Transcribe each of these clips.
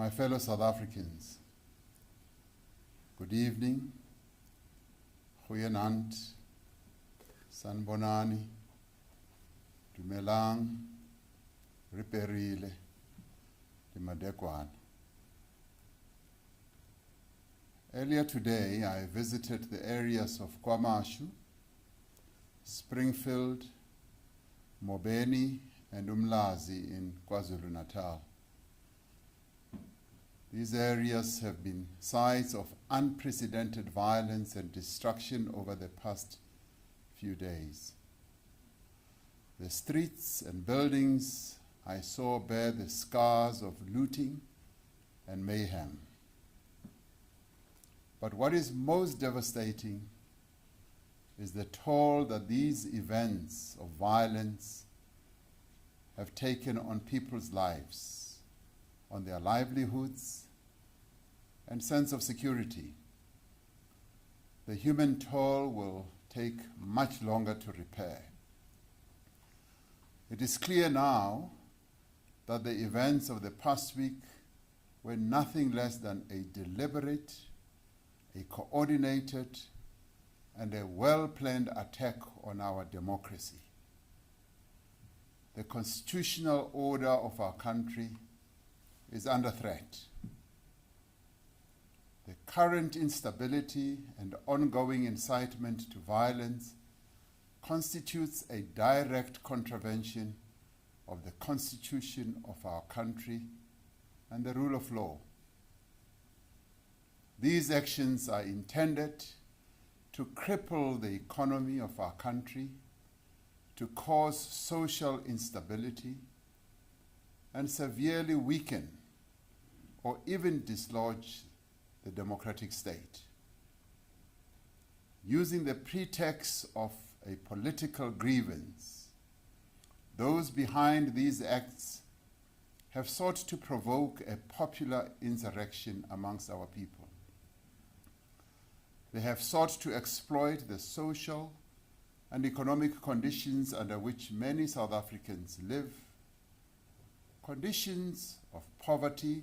My fellow South Africans, good evening, goeienaand, sanbonani, dumelang, riperile, dimadekwana. Earlier today, I visited the areas of KwaMashu, Springfield, Mobeni, and Umlazi in KwaZulu-Natal. These areas have been sites of unprecedented violence and destruction over the past few days. The streets and buildings I saw bear the scars of looting and mayhem. But what is most devastating is the toll that these events of violence have taken on people's lives, on their livelihoods and sense of security. The human toll will take much longer to repair. It is clear now that the events of the past week were nothing less than a deliberate, a coordinated, and a well-planned attack on our democracy. The constitutional order of our country is under threat. The current instability and ongoing incitement to violence constitutes a direct contravention of the Constitution of our country and the rule of law. These actions are intended to cripple the economy of our country, to cause social instability, and severely weaken or even dislodge the democratic state. Using the pretext of a political grievance, those behind these acts have sought to provoke a popular insurrection amongst our people. They have sought to exploit the social and economic conditions under which many South Africans live, conditions of poverty,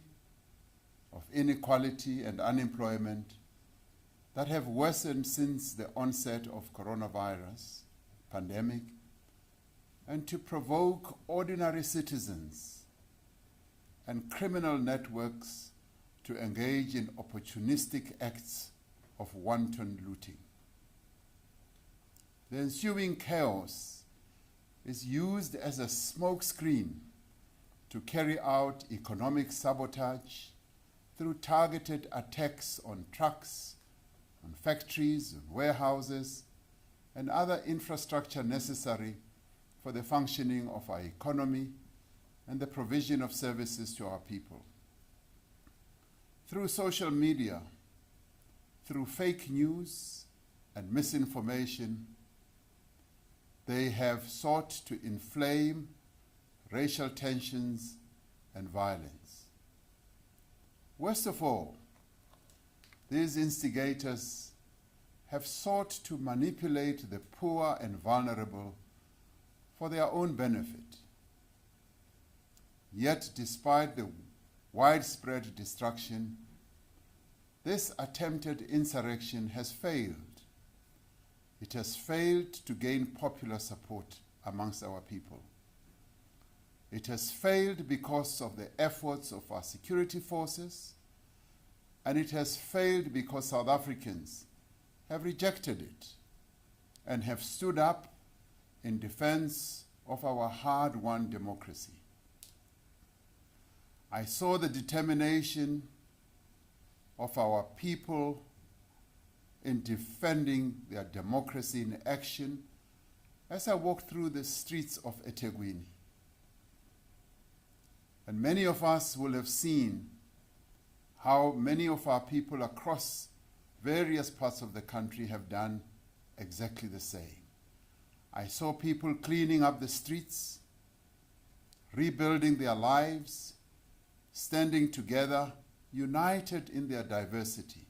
of inequality and unemployment that have worsened since the onset of coronavirus pandemic, and to provoke ordinary citizens and criminal networks to engage in opportunistic acts of wanton looting. The ensuing chaos is used as a smokescreen to carry out economic sabotage through targeted attacks on trucks, on factories, on warehouses, and other infrastructure necessary for the functioning of our economy and the provision of services to our people. Through social media, through fake news and misinformation, they have sought to inflame racial tensions and violence. Worst of all, these instigators have sought to manipulate the poor and vulnerable for their own benefit. Yet, despite the widespread destruction, this attempted insurrection has failed. It has failed to gain popular support amongst our people. It has failed because of the efforts of our security forces, and it has failed because South Africans have rejected it and have stood up in defense of our hard-won democracy. I saw the determination of our people in defending their democracy in action as I walked through the streets of eThekwini. And many of us will have seen how many of our people across various parts of the country have done exactly the same. I saw people cleaning up the streets, rebuilding their lives, standing together, united in their diversity,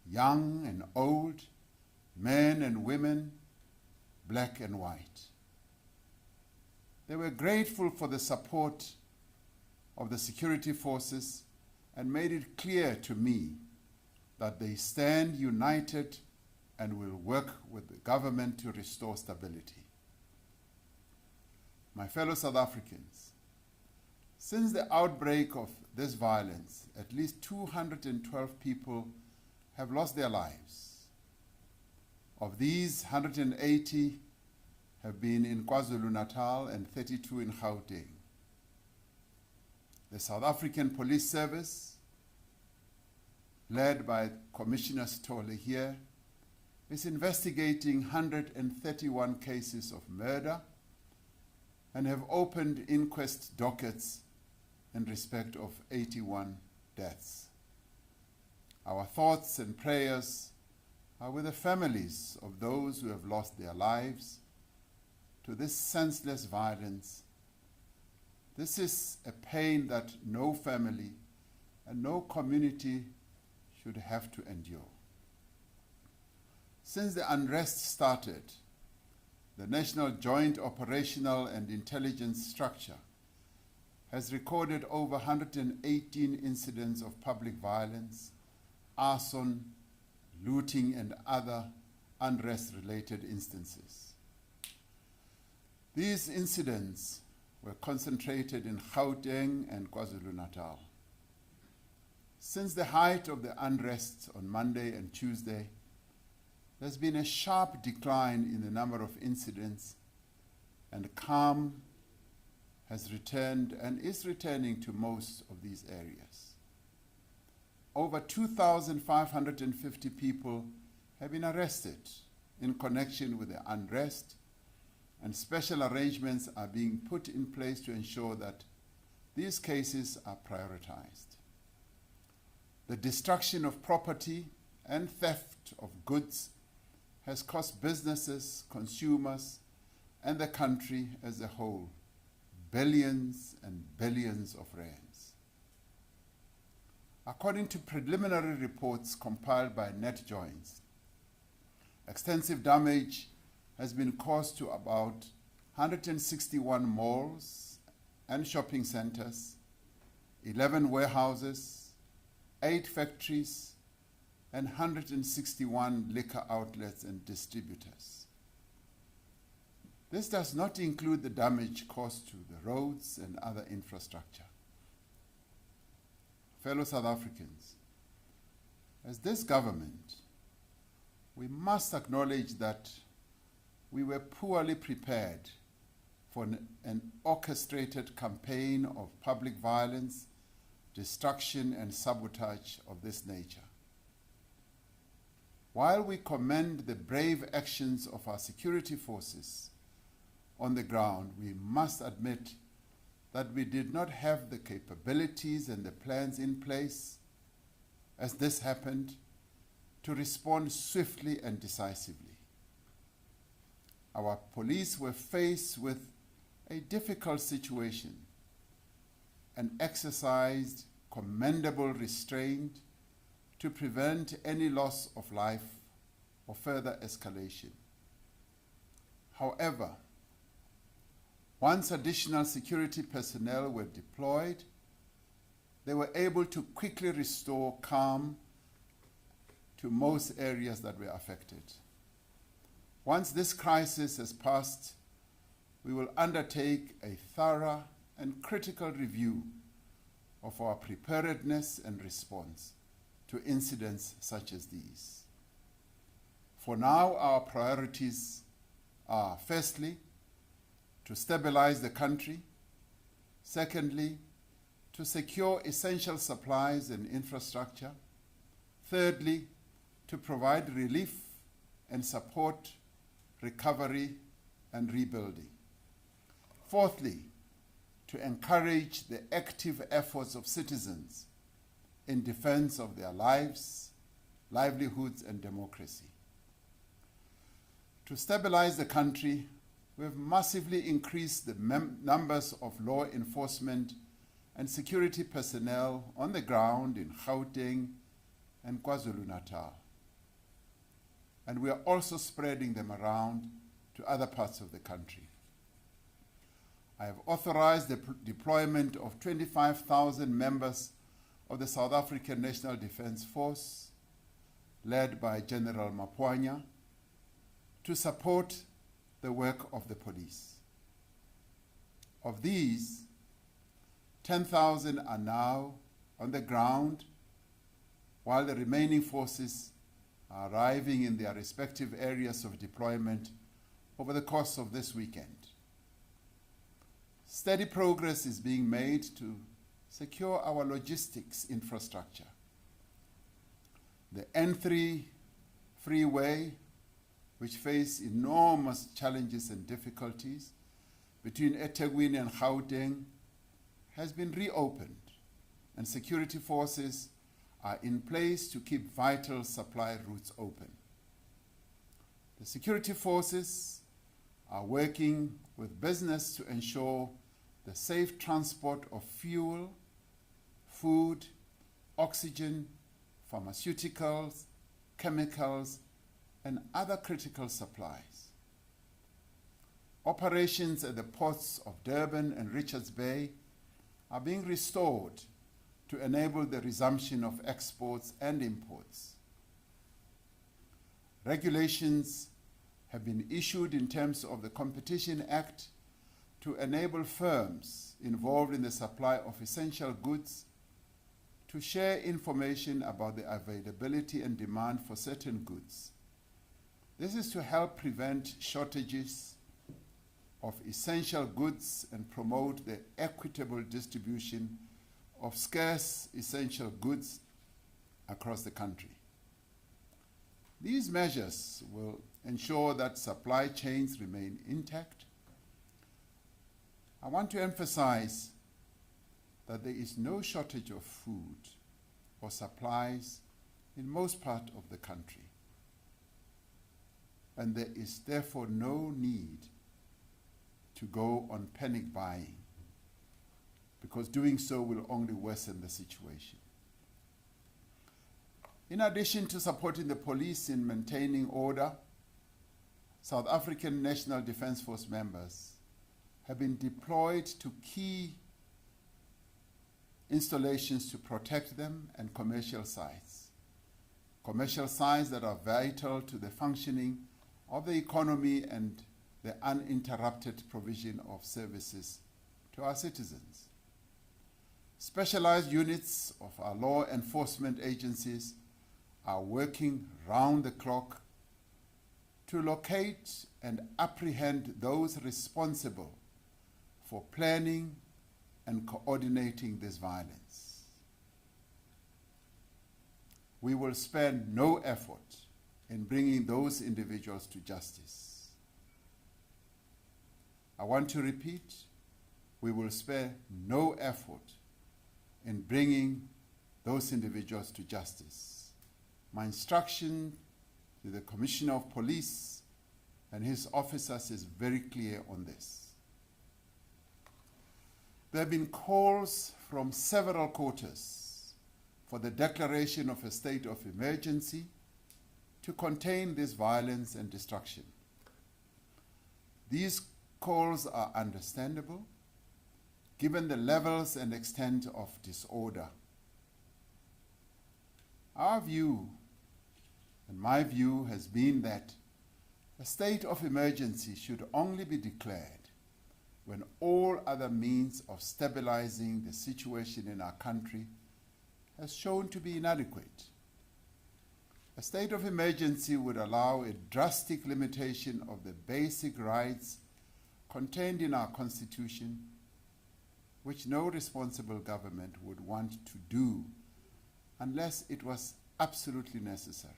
young and old, men and women, black and white. They were grateful for the support of the security forces and made it clear to me that they stand united and will work with the government to restore stability. My fellow South Africans, since the outbreak of this violence, at least 212 people have lost their lives. Of these, 180 have been in KwaZulu-Natal and 32 in Gauteng. The South African Police Service, led by Commissioner Stolle here, is investigating 131 cases of murder and have opened inquest dockets in respect of 81 deaths. Our thoughts and prayers are with the families of those who have lost their lives to this senseless violence. This is a pain that no family and no community should have to endure. Since the unrest started, the National Joint Operational and Intelligence Structure has recorded over 118 incidents of public violence, arson, looting, and other unrest-related instances. These incidents were concentrated in Gauteng and KwaZulu-Natal. Since the height of the unrest on Monday and Tuesday, there's been a sharp decline in the number of incidents, and calm has returned and is returning to most of these areas. Over 2,550 people have been arrested in connection with the unrest, and special arrangements are being put in place to ensure that these cases are prioritized. The destruction of property and theft of goods has cost businesses, consumers, and the country as a whole billions and billions of rands. According to preliminary reports compiled by NetJoins, extensive damage has been caused to about 161 malls and shopping centers, 11 warehouses, 8 factories, and 161 liquor outlets and distributors. This does not include the damage caused to the roads and other infrastructure. Fellow South Africans, as this government, we must acknowledge that we were poorly prepared for an orchestrated campaign of public violence, destruction, and sabotage of this nature. While we commend the brave actions of our security forces on the ground, we must admit that we did not have the capabilities and the plans in place, as this happened, to respond swiftly and decisively. Our police were faced with a difficult situation and exercised commendable restraint to prevent any loss of life or further escalation. However, once additional security personnel were deployed, they were able to quickly restore calm to most areas that were affected. Once this crisis has passed, we will undertake a thorough and critical review of our preparedness and response to incidents such as these. For now, our priorities are, firstly, to stabilize the country, secondly, to secure essential supplies and infrastructure, thirdly, to provide relief and support recovery and rebuilding, fourthly, to encourage the active efforts of citizens in defense of their lives, livelihoods, and democracy. To stabilize the country, we have massively increased the numbers of law enforcement and security personnel on the ground in Gauteng and KwaZulu-Natal. And we are also spreading them around to other parts of the country. I have authorized the deployment of 25,000 members of the South African National Defence Force, led by General Mapwanya, to support the work of the police. Of these, 10,000 are now on the ground, while the remaining forces are arriving in their respective areas of deployment over the course of this weekend. Steady progress is being made to secure our logistics infrastructure. The N3 freeway, which faced enormous challenges and difficulties between eThekwini and Gauteng, has been reopened, and security forces are in place to keep vital supply routes open. The security forces are working with business to ensure the safe transport of fuel, food, oxygen, pharmaceuticals, chemicals, and other critical supplies. Operations at the ports of Durban and Richards Bay are being restored to enable the resumption of exports and imports. Regulations have been issued in terms of the Competition Act to enable firms involved in the supply of essential goods to share information about the availability and demand for certain goods. This is to help prevent shortages of essential goods and promote the equitable distribution of scarce essential goods across the country. These measures will ensure that supply chains remain intact. I want to emphasize that there is no shortage of food or supplies in most parts of the country, and there is therefore no need to go on panic buying, because doing so will only worsen the situation. In addition to supporting the police in maintaining order, South African National Defence Force members have been deployed to key installations to protect them and commercial sites that are vital to the functioning of the economy and the uninterrupted provision of services to our citizens. Specialized units of our law enforcement agencies are working round the clock to locate and apprehend those responsible for planning and coordinating this violence. We will spare no effort in bringing those individuals to justice. I want to repeat, we will spare no effort in bringing those individuals to justice. My instruction to the Commissioner of Police and his officers is very clear on this. There have been calls from several quarters for the declaration of a state of emergency to contain this violence and destruction. These calls are understandable given the levels and extent of disorder. Our view, and my view, has been that a state of emergency should only be declared when all other means of stabilizing the situation in our country has shown to be inadequate. A state of emergency would allow a drastic limitation of the basic rights contained in our Constitution, which no responsible government would want to do unless it was absolutely necessary.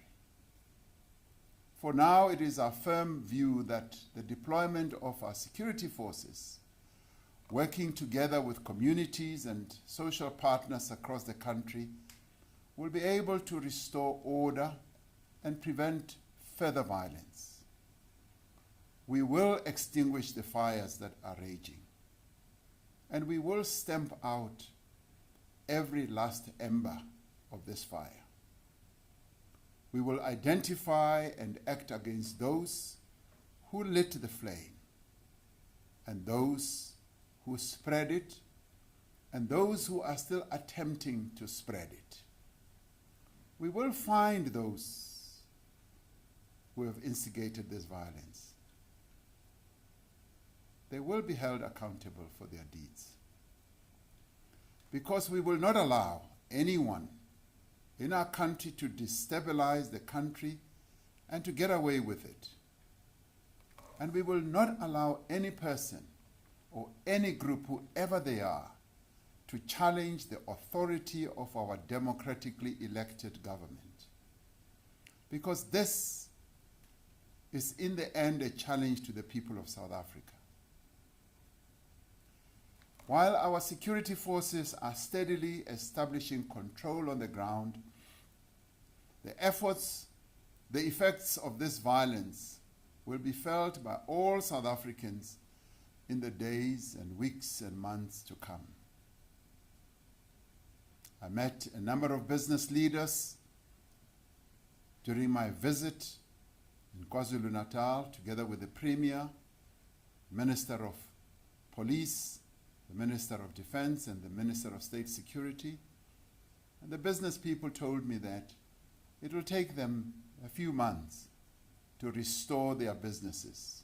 For now, it is our firm view that the deployment of our security forces, working together with communities and social partners across the country, will be able to restore order and prevent further violence. We will extinguish the fires that are raging, and we will stamp out every last ember of this fire. We will identify and act against those who lit the flame and those who spread it and those who are still attempting to spread it. We will find those who have instigated this violence. They will be held accountable for their deeds. Because we will not allow anyone in our country to destabilize the country and to get away with it. And we will not allow any person or any group, whoever they are, to challenge the authority of our democratically elected government. Because this is in the end a challenge to the people of South Africa. While our security forces are steadily establishing control on the ground, the effects of this violence will be felt by all South Africans in the days and weeks and months to come. I met a number of business leaders during my visit in KwaZulu-Natal, together with the Premier, Minister of Police, the Minister of Defense, and the Minister of State Security. And the business people told me that it will take them a few months to restore their businesses.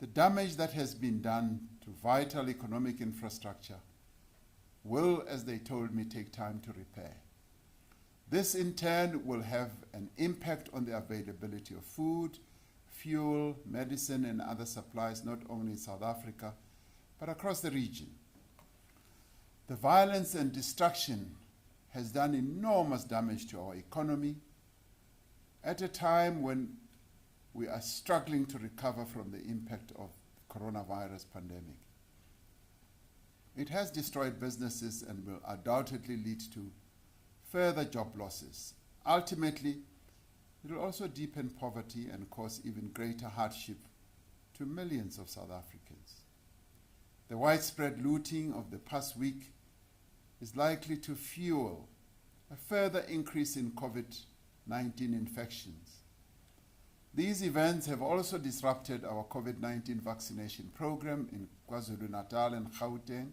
The damage that has been done to vital economic infrastructure will, as they told me, take time to repair. This in turn will have an impact on the availability of food, fuel, medicine, and other supplies, not only in South Africa, but across the region. The violence and destruction has done enormous damage to our economy at a time when we are struggling to recover from the impact of the coronavirus pandemic. It has destroyed businesses and will undoubtedly lead to further job losses. Ultimately, it will also deepen poverty and cause even greater hardship to millions of South Africans. The widespread looting of the past week is likely to fuel a further increase in COVID-19 infections. These events have also disrupted our COVID-19 vaccination program in KwaZulu-Natal and Gauteng,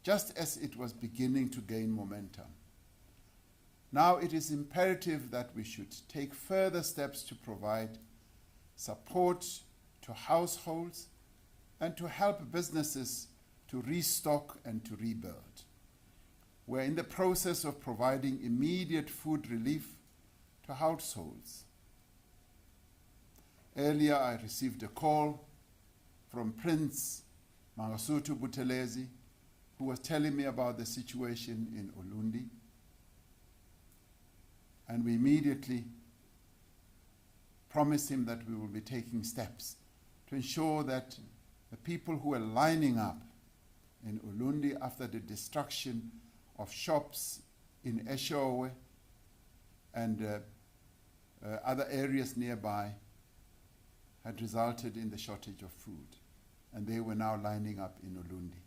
just as it was beginning to gain momentum. Now it is imperative that we should take further steps to provide support to households and to help businesses to restock and to rebuild. We're in the process of providing immediate food relief to households. Earlier, I received a call from Prince Mangosuthu Buthelezi, who was telling me about the situation in Ulundi. And we immediately promised him that we will be taking steps to ensure that the people who are lining up in Ulundi after the destruction of shops in Eshowe and other areas nearby had resulted in the shortage of food, and they were now lining up in Ulundi.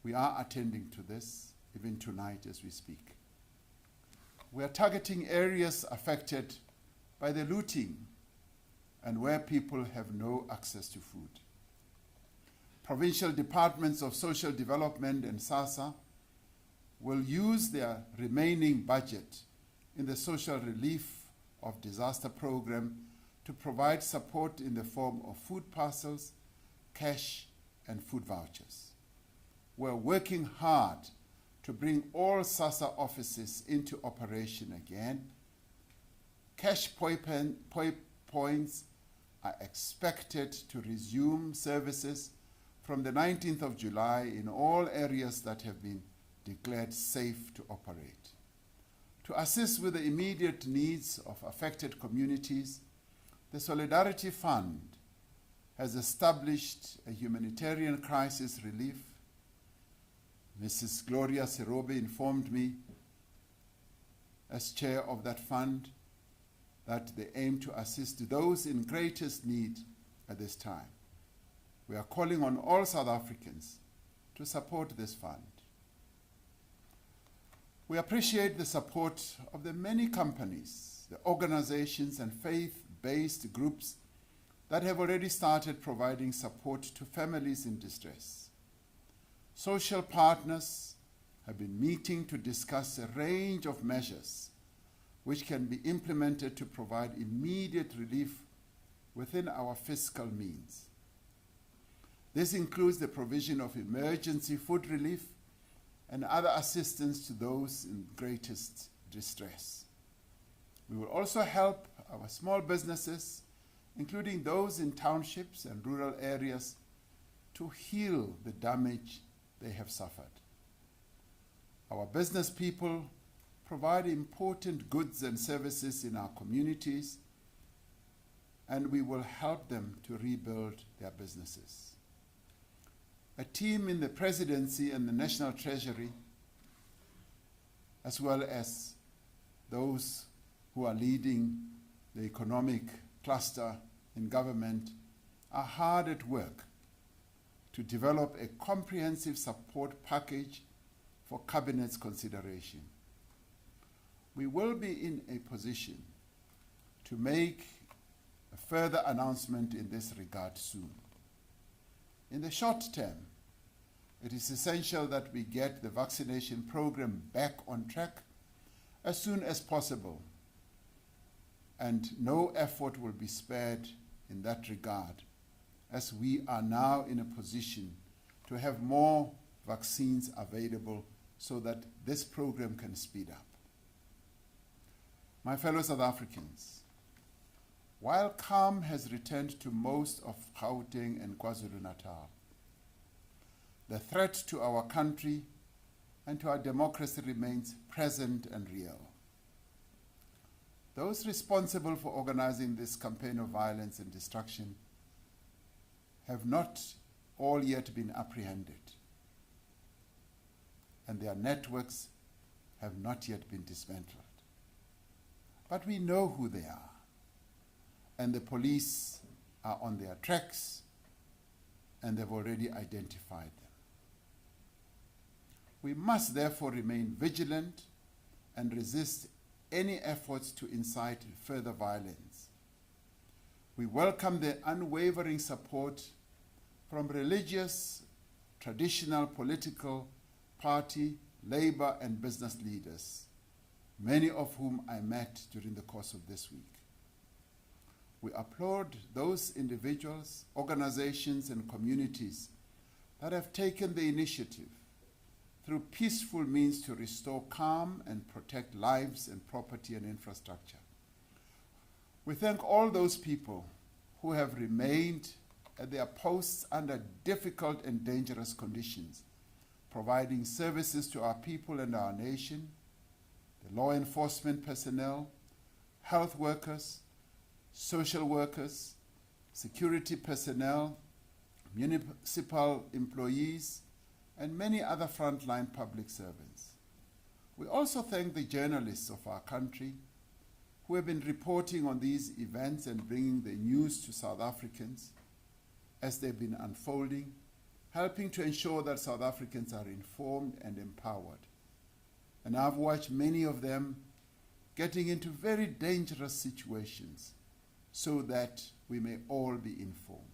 We are attending to this, even tonight as we speak. We are targeting areas affected by the looting and where people have no access to food. Provincial departments of social development and SASSA will use their remaining budget in the social relief of disaster program to provide support in the form of food parcels, cash, and food vouchers. We're working hard to bring all SASSA offices into operation again. Cash points are expected to resume services from the 19th of July in all areas that have been declared safe to operate. To assist with the immediate needs of affected communities, the Solidarity Fund has established a humanitarian crisis relief. Mrs. Gloria Sirobe informed me, as chair of that fund, that they aim to assist those in greatest need at this time. We are calling on all South Africans to support this fund. We appreciate the support of the many companies, the organizations and faith-based groups that have already started providing support to families in distress. Social partners have been meeting to discuss a range of measures which can be implemented to provide immediate relief within our fiscal means. This includes the provision of emergency food relief and other assistance to those in greatest distress. We will also help our small businesses, including those in townships and rural areas, to heal the damage they have suffered. Our business people provide important goods and services in our communities, and we will help them to rebuild their businesses. A team in the Presidency and the National Treasury, as well as those who are leading the economic cluster in government, are hard at work to develop a comprehensive support package for Cabinet's consideration. We will be in a position to make a further announcement in this regard soon. In the short term, it is essential that we get the vaccination program back on track as soon as possible, and no effort will be spared in that regard, as we are now in a position to have more vaccines available so that this program can speed up. My fellow South Africans, while calm has returned to most of Gauteng and KwaZulu-Natal, the threat to our country and to our democracy remains present and real. Those responsible for organizing this campaign of violence and destruction have not all yet been apprehended, and their networks have not yet been dismantled. But we know who they are, and the police are on their tracks, and they've already identified them. We must therefore remain vigilant and resist any efforts to incite further violence. We welcome the unwavering support from religious, traditional, political, party, labor, and business leaders, many of whom I met during the course of this week. We applaud those individuals, organizations, and communities that have taken the initiative through peaceful means to restore calm and protect lives and property and infrastructure. We thank all those people who have remained at their posts under difficult and dangerous conditions, providing services to our people and our nation, the law enforcement personnel, health workers, social workers, security personnel, municipal employees, and many other frontline public servants. We also thank the journalists of our country who have been reporting on these events and bringing the news to South Africans as they've been unfolding, helping to ensure that South Africans are informed and empowered. And I've watched many of them getting into very dangerous situations so that we may all be informed.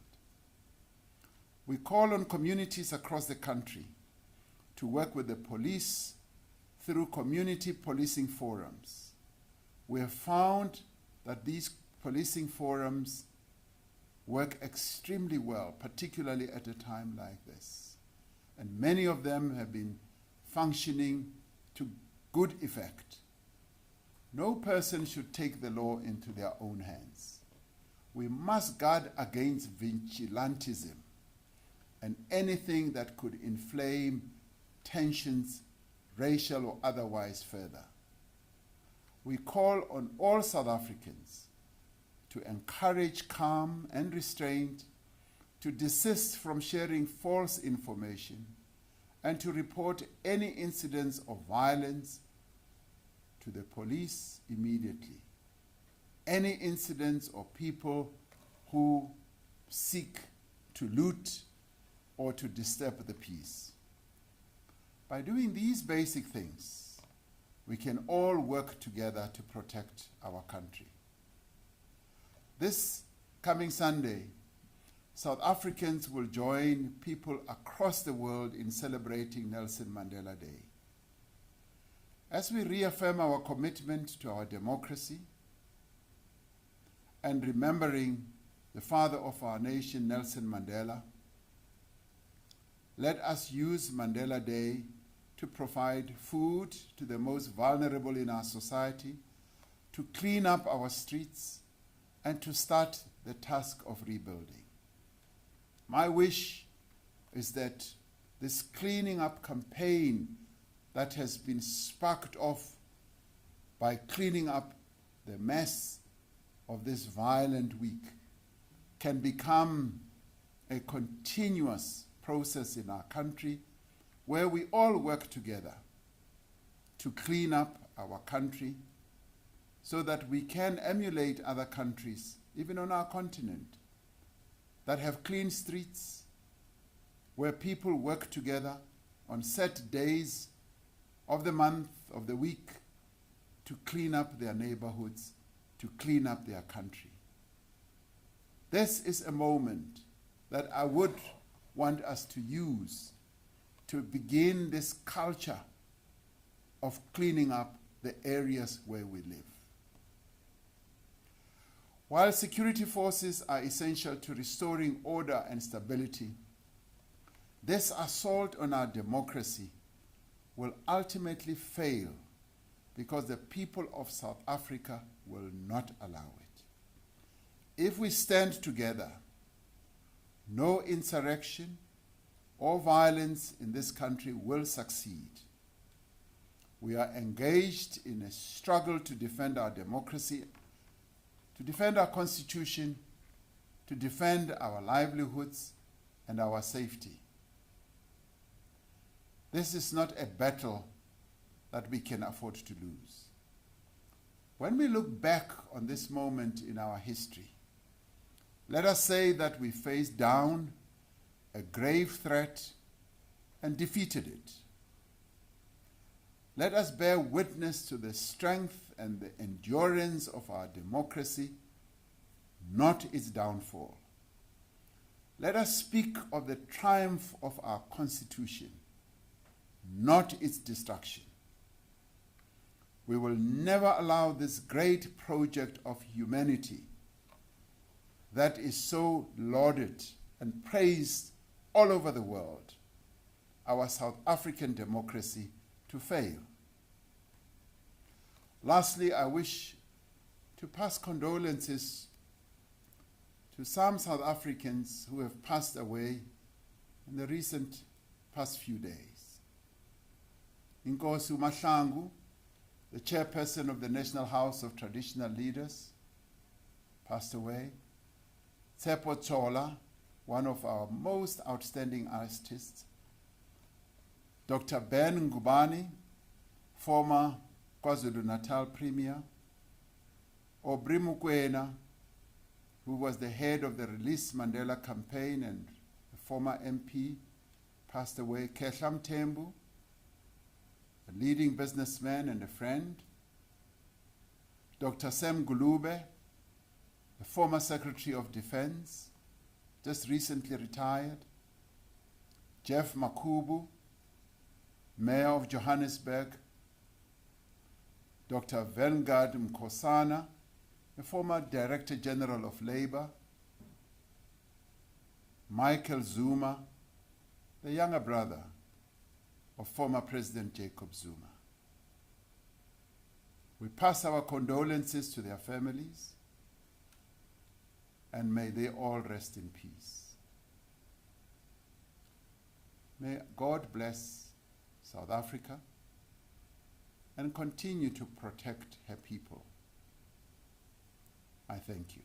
We call on communities across the country to work with the police through community policing forums. We have found that these policing forums work extremely well, particularly at a time like this. And many of them have been functioning to good effect. No person should take the law into their own hands. We must guard against vigilantism and anything that could inflame tensions, racial or otherwise, further. We call on all South Africans to encourage calm and restraint, to desist from sharing false information, and to report any incidents of violence to the police immediately. Any incidents or people who seek to loot or to disturb the peace. By doing these basic things, we can all work together to protect our country. This coming Sunday, South Africans will join people across the world in celebrating Nelson Mandela Day. As we reaffirm our commitment to our democracy and remembering the father of our nation, Nelson Mandela, let us use Mandela Day to provide food to the most vulnerable in our society, to clean up our streets, and to start the task of rebuilding. My wish is that this cleaning up campaign that has been sparked off by cleaning up the mess of this violent week can become a continuous process in our country where we all work together to clean up our country so that we can emulate other countries, even on our continent, that have clean streets, where people work together on set days of the month, of the week, to clean up their neighborhoods, to clean up their country. This is a moment that I would want us to use to begin this culture of cleaning up the areas where we live. While security forces are essential to restoring order and stability, this assault on our democracy will ultimately fail because the people of South Africa will not allow it. If we stand together, no insurrection or violence in this country will succeed. We are engaged in a struggle to defend our democracy, to defend our constitution, to defend our livelihoods and our safety. This is not a battle that we can afford to lose. When we look back on this moment in our history, let us say that we faced down a grave threat and defeated it. Let us bear witness to the strength and the endurance of our democracy, not its downfall. Let us speak of the triumph of our Constitution, not its destruction. We will never allow this great project of humanity that is so lauded and praised all over the world, our South African democracy, to fail. Lastly, I wish to pass condolences to some South Africans who have passed away in the recent past few days. Inkosi Mahlangu, the chairperson of the National House of Traditional Leaders, passed away. Tsepo Chola, one of our most outstanding artists. Dr. Ben Ngubane, former KwaZulu-Natal Premier. Aubrey Mokoena, who was the head of the Release Mandela campaign and a former MP, passed away. Kehla Mthembu, a leading businessman and a friend. Dr. Sam Gulube, the former Secretary of Defense, just recently retired. Jeff Makubu, Mayor of Johannesburg. Dr. Vengard Mkhosana, the former Director General of Labour. Michael Zuma, the younger brother of former President Jacob Zuma. We pass our condolences to their families, and may they all rest in peace. May God bless South Africa and continue to protect her people. I thank you.